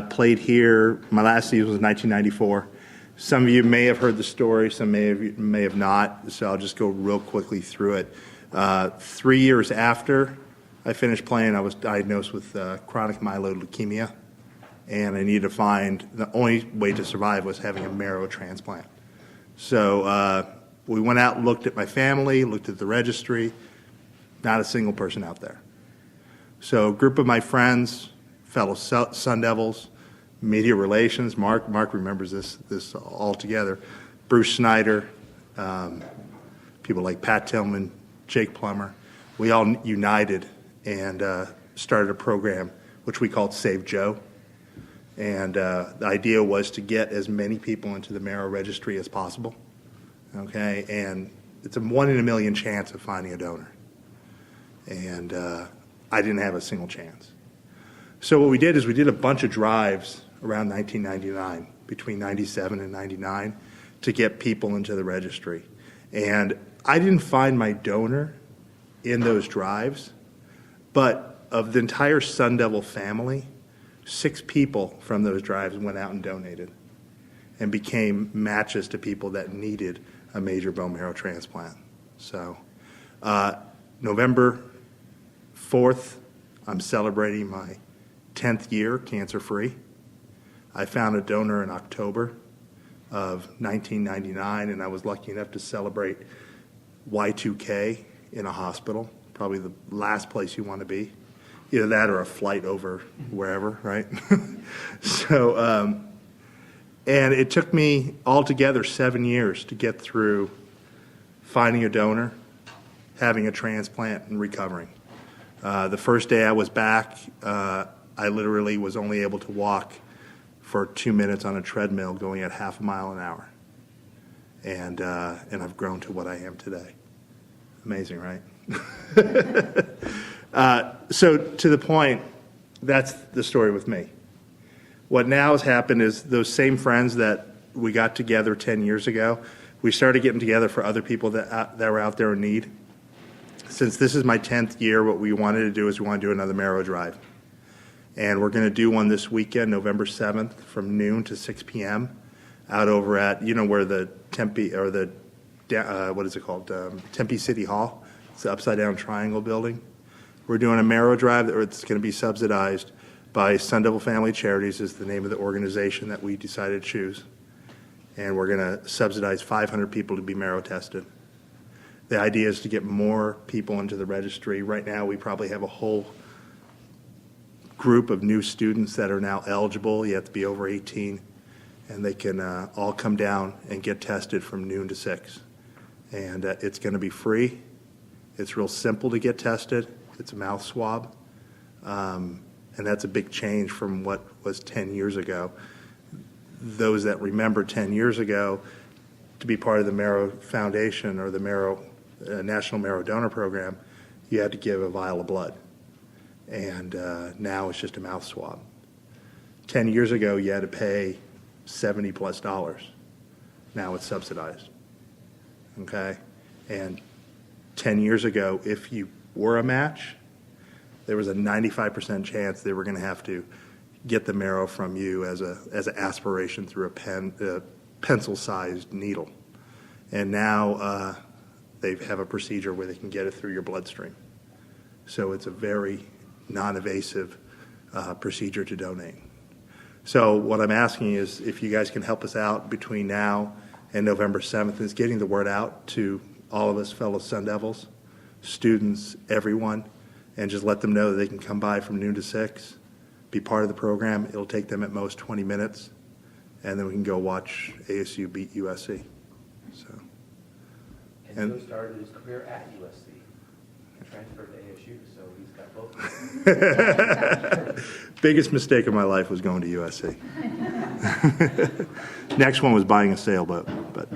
Played here. My last season was 1994. Some of you may have heard the story, some may have not, so I'll just go real quickly through it. 3 years after I finished playing, I was diagnosed with chronic myeloid leukemia, and I needed to find the only way to survive was having a marrow transplant. So we went out and looked at my family, looked at the registry, not a single person out there. So a group of my friends, fellow Sun Devils, media relations, Mark remembers this all together, Bruce Snyder, people like Pat Tillman, Jake Plummer, we all united and started a program which we called Save Joe. And the idea was to get as many people into the marrow registry as possible, okay? And it's a 1 in a million chance of finding a donor. And I didn't have a single chance. So what we did is we did a bunch of drives around 1999, between 97 and 99, to get people into the registry. And I didn't find my donor in those drives, but of the entire Sun Devil family, 6 people from those drives went out and donated and became matches to people that needed a major bone marrow transplant. So November 4th, I'm celebrating my 10th year cancer-free. I found a donor in October of 1999, and I was lucky enough to celebrate Y2K in a hospital, probably the last place you want to be. Either that or a flight over wherever, right? So, and it took me altogether 7 years to get through finding a donor, having a transplant, and recovering. The first day I was back, I literally was only able to walk for 2 minutes on a treadmill going at half a mile an hour. And I've grown to what I am today. Amazing, right? So to the point, that's the story with me. What now has happened is those same friends that we got together 10 years ago, we started getting together for other people that were out there in need. Since this is my 10th year, what we wanted to do is we want to do another marrow drive. And we're going to do one this weekend, November 7th, from noon to 6 p.m. out over at, you know, where the Tempe, or the, what is it called, Tempe City Hall. It's the upside-down triangle building. We're doing a marrow drive that's going to be subsidized by Sun Devil Family Charities, is the name of the organization that we decided to choose. And we're going to subsidize 500 people to be marrow tested. The idea is to get more people into the registry. Right now, we probably have a whole group of new students that are now eligible. You have to be over 18, and they can all come down and get tested from noon to 6. And it's going to be free. It's real simple to get tested. It's a mouth swab. And that's a big change from what was 10 years ago. Those that remember 10 years ago, to be part of the Marrow Foundation or the National Marrow Donor Program, you had to give a vial of blood. And now it's just a mouth swab. 10 years ago, you had to pay $70+. Now it's subsidized. Okay? And 10 years ago, if you were a match, there was a 95% chance they were going to have to get the marrow from you as an aspiration through a pencil-sized needle. And now they have a procedure where they can get it through your bloodstream. So it's a very non-invasive procedure to donate. So what I'm asking is if you guys can help us out between now and November 7th is getting the word out to all of us fellow Sun Devils, students, everyone, and just let them know that they can come by from noon to 6, be part of the program. It'll take them at most 20 minutes, and then we can go watch ASU beat USC. So. And Joe started his career at USC and transferred to ASU, so he's got both. Biggest mistake of my life was going to USC. Next one was buying a sailboat, but